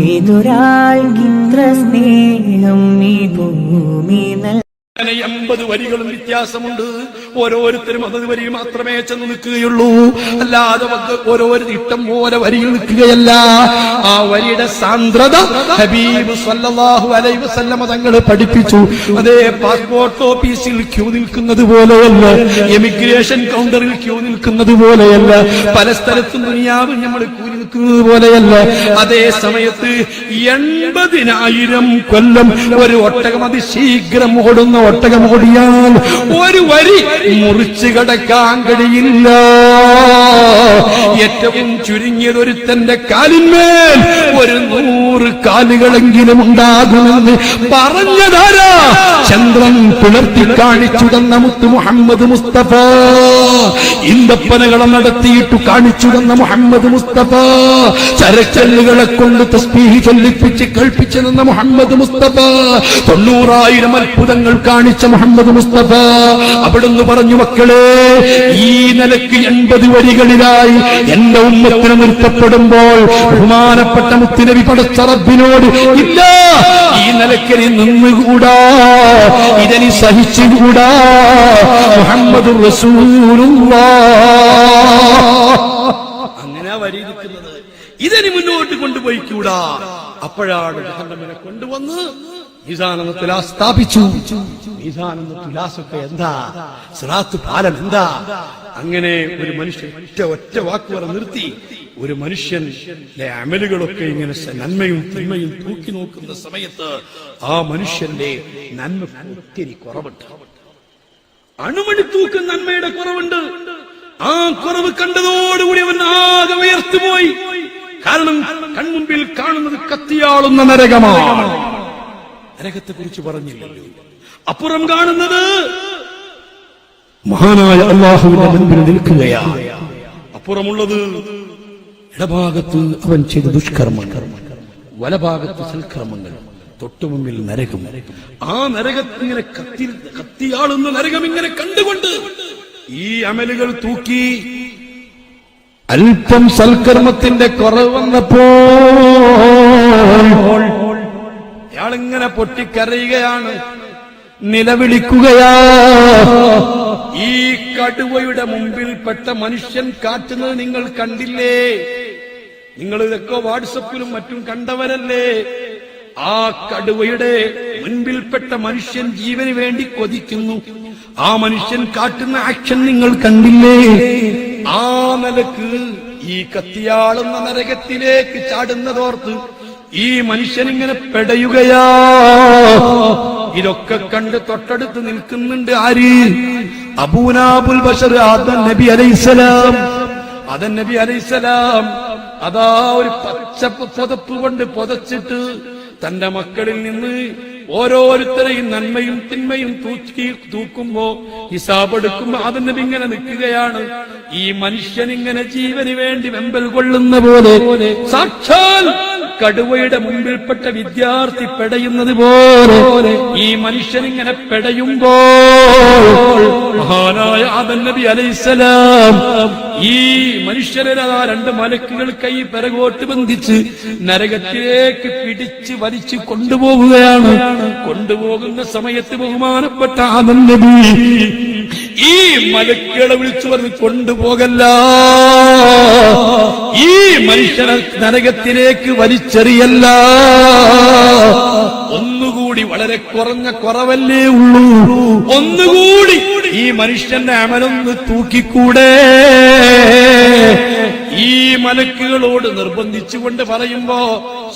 ഏതൊരാൾക്കിത്ര സ്നേഹം ഈ ഭൂമി 50 വരികളും വ്യത്യാസമുണ്ട്. ഓരോരുത്തരും അത് വരി മാത്രമേ ചെന്ന് നിൽക്കുകയുള്ളൂ, അല്ലാതെ ഓരോരു ഇഷ്ടം പോലെ വരിയിൽ നിൽക്കുകയല്ല. ആ വരിയുടെ സാന്ദ്രത ഹബീബ് സല്ലല്ലാഹു അലൈഹി വസല്ലം തങ്ങൾ പഠിപ്പിച്ചു. അതേ പാസ്പോർട്ട് ഓഫീസിൽ ക്യൂ നിൽക്കുന്നത് പോലെയല്ല, എമിഗ്രേഷൻ കൗണ്ടറിൽ ക്യൂ നിൽക്കുന്നത് പോലെയല്ല, പല സ്ഥലത്തും ദുനിയാവിൽ നമ്മൾ ക്യൂ നിൽക്കുന്നത് പോലെയല്ല. അതേ സമയത്ത് 80,000 കൊല്ലം ഒരു ഒട്ടകം അതിശീഘ്രം ഓടുന്ന ഒട്ടകം ഓടിയാൽ ഒരു വരി മുറിച്ചു കടക്കാൻ കഴിയില്ല. ഏറ്റവും ചുരുങ്ങിയതൊരുത്തന്റെ കാലിന്മേൽ 100 കാലുകളെങ്കിലും ഉണ്ടാകുമെന്ന് പറഞ്ഞതാരാ? ചന്ദ്രൻ പിളർത്തി കാണിച്ചു തന്ന മുത്ത് മുഹമ്മദ് മുസ്തഫ, ഇന്തപ്പനകളെ നടത്തിയിട്ടു കാണിച്ചു തന്ന മുഹമ്മദ് മുസ്തഫ, ചരക്കല്ലുകളെ കൊണ്ട് തസ്ബീഹ് ചൊല്ലിപ്പിച്ച് കൽപ്പിച്ചു തന്ന മുഹമ്മദ് മുസ്തഫ, 90,000 അത്ഭുതങ്ങൾ കാണിച്ച മുഹമ്മദ് മുസ്തഫ. അവിടുന്ന് പറഞ്ഞു, മക്കളെ, ഈ നിലക്ക് 80 വരികളിലായി എന്റെ ഉമ്മത്തിന് നിർത്തപ്പെടുമ്പോൾ ബഹുമാനപ്പെട്ട മുത്തുനബി പടച്ച റബ്ബിനോട്, ഇല്ല, ഈ നിലക്ക് നിന്നുകൂടാ, ഇതിനി സഹിച്ചുകൂടാ, മുഹമ്മദ് റസൂലുള്ളാഹ്. അങ്ങനെ വരിയിരിക്കുന്നത്, ഇതിനി മുന്നോട്ട് കൊണ്ടുപോയിക്കൂടാ. അപ്പോഴാണ് ജഹന്നമിനെ കൊണ്ടുവന്ന് മീസാനെന്ന തുലാസ് സ്ഥാപിച്ചു. മീസാനെന്ന തുലാസൊക്കെ എന്താ, സിറാത്ത് പാലം എന്താ? അങ്ങനെ ഒരു മനുഷ്യൻ ഒറ്റ വാക്ക് പറഞ്ഞ് നിർത്തി. ഒരു മനുഷ്യന്റെ അമലുകളൊക്കെ ഇങ്ങനെ നന്മയും തിന്മയും തൂക്കി നോക്കുന്ന സമയത്ത് ആ മനുഷ്യന്റെ നന്മ ഒത്തിരി കുറവുണ്ട്. അണുമണി തൂക്കുന്ന നന്മയുടെ കുറവുണ്ട്. ആ കുറവ് കണ്ടതോടുകൂടി അവൻ ആകെ ഉയർത്തുപോയി. കാരണം കൺമുമ്പിൽ കാണുന്നത് കത്തിയാളുന്ന നരകമാണ്. നരകത്തെ കുറിച്ച് പറഞ്ഞില്ലല്ലോ. അപ്പുറം കാണുന്നത് മഹാനായ അല്ലാഹുവിന്റെ മുൻപിൽ നിൽക്കുകയാണ്. അപ്പുറമുള്ളത് ഇടഭാഗത്ത് അവൻ ചെയ്ത ദുഷ്കർമ്മങ്ങൾ, വലഭാഗത്ത് സൽക്കർമ്മങ്ങൾ, തൊട്ടുമുമ്പിൽ നരകം. ആ നരകത്തിങ്ങനെ കത്തിയാളുന്ന നരകം ഇങ്ങനെ കണ്ടുകൊണ്ട് ഈ അമലുകൾ തൂക്കി അല്പം സൽക്കർമ്മത്തിന്റെ കുറവ് വന്നപ്പോൾ അയാളിങ്ങനെ പൊട്ടിക്കരയുകയാണ്, നിലവിളിക്കുകയാ. ഈ കടുവയുടെ മുമ്പിൽപ്പെട്ട മനുഷ്യൻ കാറ്റുന്നത് നിങ്ങൾ കണ്ടില്ലേ? നിങ്ങൾ ഇതൊക്കെ വാട്സപ്പിലും മറ്റും കണ്ടവരല്ലേ? ആ കടുവയുടെ മുൻപിൽപ്പെട്ട മനുഷ്യൻ ജീവന് വേണ്ടി കൊതിക്കുന്നു. ആ മനുഷ്യൻ കാട്ടുന്ന ആക്ഷൻ നിങ്ങൾ കണ്ടില്ലേ? ആ നിലക്ക് ഈ കത്തിയാളുന്ന നരകത്തിലേക്ക് ചാടുന്നതോർത്ത് ഈ മനുഷ്യൻ ഇങ്ങനെ പെടയുകയാ. ഇതൊക്കെ കണ്ട് തൊട്ടടുത്ത് നിൽക്കുന്നുണ്ട് ആര്? അബൂനാബുൽ ബശർ ആദം നബി അലൈഹിസ്സലാം. ആദം നബി അലൈഹിസ്സലാം അതാ ഒരു പച്ച പുതപ്പ് കൊണ്ട് പുതച്ചിട്ട് തന്റെ മക്കളിൽ നിന്ന് ഓരോരുത്തരെയും നന്മയും തിന്മയും തൂക്കുമ്പോ ഹിസാബ് എടുക്കുമ്പോ ആദം നബി ഇങ്ങനെ നിൽക്കുകയാണ്. ഈ മനുഷ്യൻ ഇങ്ങനെ ജീവന് വേണ്ടി വെമ്പൽ കൊള്ളുന്ന പോലെ സാക്ഷാൽ കടുവയുടെ മുമ്പിൽപ്പെട്ട വിദ്യാർത്ഥി പെടയുന്നത് പോലെ ഈ മനുഷ്യൻ ഇങ്ങനെ പെടയുമ്പോൾ മഹാനായ ആദം നബി അലൈഹിസ്സലാം ഈ മനുഷ്യരെ 2 മലക്കുകൾ കൈ പിറകോട്ട് ബന്ധിച്ച് നരകത്തിലേക്ക് പിടിച്ച് വലിച്ചു കൊണ്ടുപോകുകയാണ്. കൊണ്ടുപോകുന്ന സമയത്ത് ബഹുമാനപ്പെട്ട ആദം നബി ഈ മലക്കുകളെ വിളിച്ചു പറഞ്ഞ് കൊണ്ടുപോകല്ല, ഈ മനുഷ്യനെ നരകത്തിലേക്ക് വലിച്ചെറിയല്ല, ഒന്നുകൂടി വളരെ കുറഞ്ഞ കുറവല്ലേ ഉള്ളൂ, ഒന്നുകൂടി ഈ മനുഷ്യന്റെ അമലൊന്ന് തൂക്കിക്കൂടെ? ഈ മലക്കുകളോട് നിർബന്ധിച്ചുകൊണ്ട് പറയുമ്പോ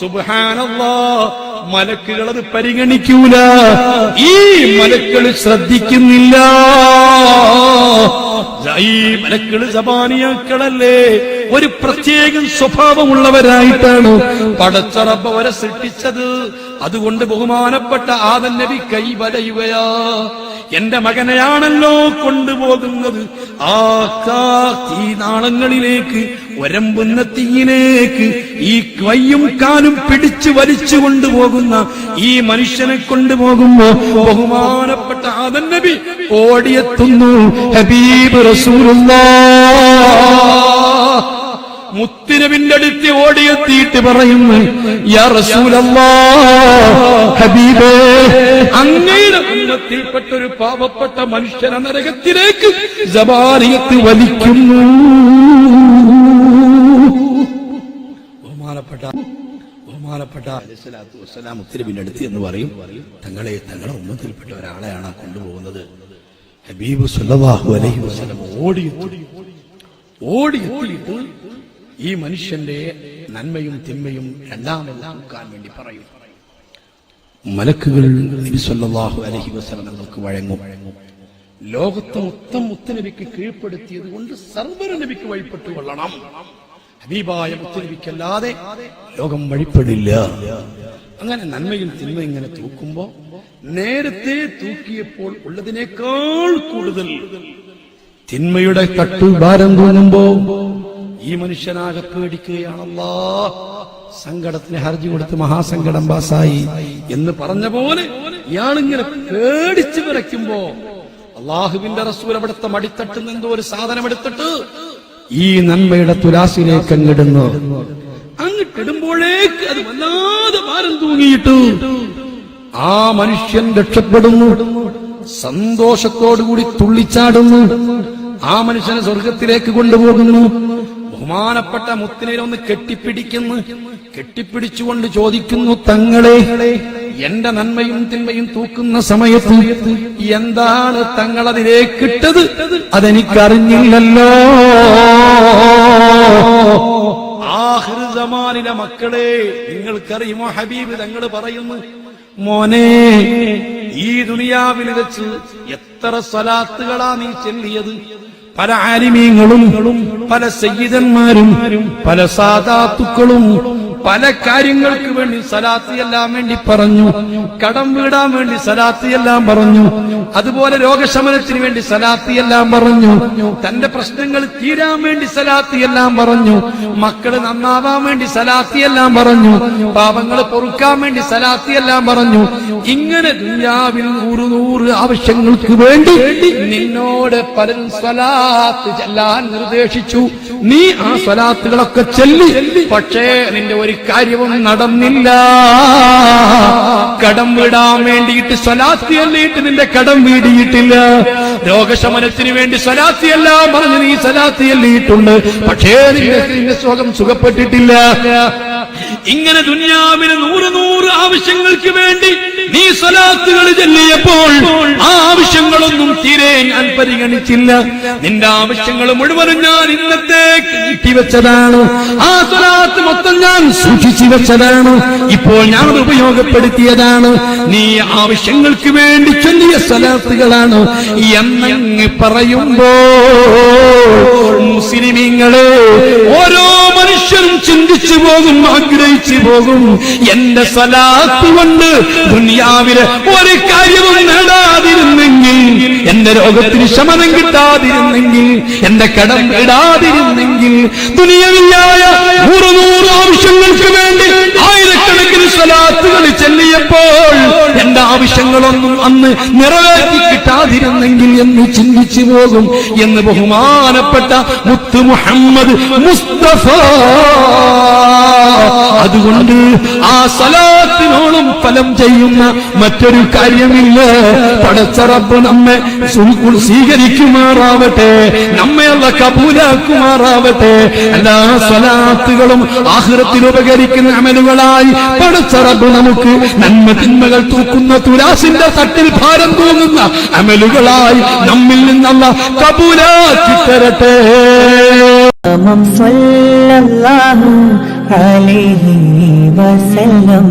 സുബ്ഹാനല്ലാഹ്, മലക്കുകൾ അത് പരിഗണിക്കൂല. ഈ മലക്കുകൾ ശ്രദ്ധിക്കുന്നില്ല. ഈ മലക്കുകൾ സബാനിയാക്കളല്ലേ, ഒരു പ്രത്യേക സ്വഭാവമുള്ളവരായിട്ടാണ് പടച്ച റബ്ബ് അവരെ സൃഷ്ടിച്ചത്. അതുകൊണ്ട് ബഹുമാനപ്പെട്ട ആദം നബി കൈ വലയുകയാ. എന്റെ മകനെയാണല്ലോ കൊണ്ടുപോകുന്നത് ആ തീനാളങ്ങളിലേക്ക്, ഒരമ്പുന്ന തീയിലേക്ക് ഈ കൈയും കാലും പിടിച്ചു വലിച്ചു കൊണ്ടുപോകുന്ന ഈ മനുഷ്യനെ കൊണ്ടുപോകുമ്പോ ബഹുമാനപ്പെട്ട ആദം നബി ഓടിയെത്തുന്നു. ഹബീബ് റസൂലുള്ളാഹ് മുത്തുനബിന്റെ അടുത്ത് ഓടിയെത്തിയിട്ട് പറയുന്നു, യാ റസൂലല്ലാഹ്, ഹബീബേ, അങ്ങയുടെ ഉമ്മത്തിൽപ്പെട്ട ഒരു പാവപ്പെട്ട മനുഷ്യനെ നരകത്തിലേക്ക് ജബാരിയത്ത് വലിക്കുന്നു. ബഹുമാനപ്പെട്ട അലൈഹിസ്സലാത്തു വസ്സലാം മുത്തുനബിന്റെ അടുത്ത് എന്ന് പറയും, തങ്ങളെ ഉമ്മത്തിൽപ്പെട്ട ഒരാളെയാണ് കൊണ്ടുപോകുന്നത്. ഹബീബ് സല്ലല്ലാഹു അലൈഹി വസല്ലം ഓടിയെത്തിയിട്ട് ഈ മനുഷ്യന്റെ നന്മയും തിന്മയും രണ്ടാമെല്ലാം നോക്കാൻ വേണ്ടി പറയും. മലക്കുകൾ നബി സല്ലല്ലാഹു അലൈഹി വസല്ലമക്ക് വഴങ്ങും. ലോകത്തെ മൊത്തം മുത്തുനബിക്ക് കീഴ്പ്പെടുത്തിയത് കൊണ്ട് സർവ്വ നബിക്ക് വഴിപ്പെട്ടു കൊള്ളണം. ഹബീബായ മുത്തുനബിക്കല്ലാതെ ലോകം വഴിപ്പെടില്ല. അങ്ങനെ നന്മയും തിന്മയും ഇങ്ങനെ തൂക്കുമ്പോ നേരത്തെ തൂക്കിയപ്പോൾ ഉള്ളതിനേക്കാൾ കൂടുതൽ തിന്മയുടെ തട്ടു ഭാരം തോന്നുമ്പോ ഈ മനുഷ്യനാകെ പേടിക്കുകയാണല്ലാ, സങ്കടത്തിന് ഹർജി കൊടുത്ത് മഹാസങ്കടം പാസായി എന്ന് പറഞ്ഞ പോലെ ഇയാളിങ്ങനെ പേടിച്ചു വിറയ്ക്കുമ്പോ അള്ളാഹുവിന്റെ റസൂൽ അവിടുത്തെ മടിത്തട്ടിൽ നിന്നോ ഒരു സാധനം എടുത്തിട്ട് ഈ നന്മയുടെ തുലാസിലേക്ക് അങ്ങിടുന്നു. അങ്ങിട്ടിടുമ്പോഴേക്ക് അത് വല്ലാതെ ഭാരം തൂങ്ങിയിട്ട് ആ മനുഷ്യൻ രക്ഷപ്പെടുന്നു. സന്തോഷത്തോടുകൂടി തുള്ളിച്ചാടുന്നു. ആ മനുഷ്യനെ സ്വർഗത്തിലേക്ക് കൊണ്ടുപോകുന്നു. ബഹുമാനപ്പെട്ട മുത്തിനെ ഒന്ന് കെട്ടിപ്പിടിച്ചുകൊണ്ട് ചോദിക്കുന്നു, തങ്ങളെ, എന്റെ നന്മയും തിന്മയും തൂക്കുന്ന സമയത്ത് എന്താണ് തങ്ങളതിലേക്കിട്ടത്? അതെനിക്കറിഞ്ഞില്ലല്ലോ. ആഖിർ സമാനിലെ മക്കളെ, നിങ്ങൾക്കറിയുമോ ഹബീബ് തങ്ങൾ പറയുന്നു, മോനെ, ഈ ദുനിയാവിൽ വെച്ച് എത്ര സ്വലാത്തുകളാ നീ ചൊല്ലിയത്? പല ആലിമീങ്ങളും പല സയ്യിദന്മാരും പല സാദാത്തുക്കളും പല കാര്യങ്ങൾക്ക് വേണ്ടി സലാത്ത് ചെല്ലാൻ വേണ്ടി പറഞ്ഞു. കടം വീടാൻ വേണ്ടി സലാത്ത് ചെല്ലാൻ പറഞ്ഞു. അതുപോലെ രോഗശമനത്തിന് വേണ്ടി സലാത്ത് ചെല്ലാൻ പറഞ്ഞു. തന്റെ പ്രശ്നങ്ങൾ തീരാൻ വേണ്ടി സലാത്ത് ചെല്ലാൻ പറഞ്ഞു. മക്കള് നന്നാവാൻ വേണ്ടി സലാത്ത് ചെല്ലാൻ പറഞ്ഞു. പാപങ്ങൾ പൊറുക്കാൻ വേണ്ടി സലാത്ത് ചെല്ലാൻ പറഞ്ഞു. ഇങ്ങനെ ദുനിയാവിൽ 100 ആവശ്യങ്ങൾക്ക് വേണ്ടി നിന്നോട് പലരും സ്വലാത്ത് ചെല്ലാൻ നിർദ്ദേശിച്ചു. നീ ആ സ്വലാത്തുകളൊക്കെ ചൊല്ലി. പക്ഷേ നിന്റെ ഒരു കാര്യവും നടന്നില്ല. കടം വീടാൻ വേണ്ടിയിട്ട് സ്വലാത്ത് ചൊല്ലിയിട്ട് നിന്റെ കടം വീടിയിട്ടില്ല. രോഗശമനത്തിന് വേണ്ടി സ്വലാത്ത് എല്ലാം പറഞ്ഞ് നീ സ്വലാത്ത് ചൊല്ലിയിട്ടുണ്ട്. പക്ഷേ നിന്റെ സുഖം സുഖപ്പെട്ടിട്ടില്ല. ഇങ്ങനെ ദുനിയാവിന് 100 ആവശ്യങ്ങൾക്ക് വേണ്ടി നീ സ്വലാത്തുകൾ ചൊല്ലിയപ്പോൾ ആ ആവശ്യങ്ങളൊന്നും തീരെ ഞാൻ പരിഗണിച്ചില്ല. നിന്റെ ആവശ്യങ്ങൾ മുഴുവനും ഞാൻ ഇന്നത്തേക്ക് നീട്ടിവെച്ചതാണ്. ആ സ്വലാത്ത് മൊത്തം ഞാൻ സൂക്ഷിച്ചു വെച്ചതാണ്. ഇപ്പോൾ ഞാൻ ഉപയോഗപ്പെടുത്തിയതാണ്. നീ ആവശ്യങ്ങൾക്ക് വേണ്ടി ചൊല്ലിയ സ്വലാത്തുകളാണ് എന്നങ്ങ് പറയുമ്പോൾ മുസ്ലിമീങ്ങളെ, ഓരോ മനുഷ്യരും ചിന്തിച്ചു പോകും, ആഗ്രഹിച്ചു പോകും, എന്റെ സ്വലാത്ത് കൊണ്ട് ദുനിയാവിലെ ഒരു കാര്യവും നേടാതിരുന്നെങ്കിൽ, എന്റെ രോഗത്തിന് ശമനം കിട്ടാതിരുന്നെങ്കിൽ, എന്റെ കടം ഇടാതിരുന്നെങ്കിൽ, ദുനിയാവിലായ 100 ആവശ്യങ്ങൾക്ക് വേണ്ടി ആയിരക്കണക്കിന് സ്വലാത്തുകൾ ചൊല്ലിയപ്പോൾ എന്റെ ആവശ്യങ്ങളൊന്നും അന്ന് നിറവേറ്റി കിട്ടാതിരുന്നെങ്കിൽ എന്ന് ചിന്തിച്ചു പോകും എന്ന് ബഹുമാനപ്പെട്ട മുത്ത് മുഹമ്മദ് മുസ്തഫ. അതുകൊണ്ട് ആ സലാത്തിനോളം ഫലം ചെയ്യുന്ന മറ്റൊരു കാര്യമില്ല. പടച്ച റബ്ബ് നമ്മെ സ്വീകരിക്കുമാറാവട്ടെ, നമ്മെ അല്ലാഹ് കബൂലാക്കുമാറാവട്ടെ. എല്ലാ സ്വലാത്തുകളും ആഖിറത്തിൽ ഉപകരിക്കുന്ന അമലുകളായി പടച്ച റബ്ബ് നമുക്ക് നന്മ തിന്മകൾ തൂക്കുന്ന തുലാസിന്റെ തട്ടിൽ ഭാരം തൂങ്ങുന്ന അമലുകളായി നമ്മിൽ നിന്ന് അല്ലാഹ് കബൂലാക്കി തരട്ടെ. സല്ലല്ലാഹു അലൈഹി വസല്ലം.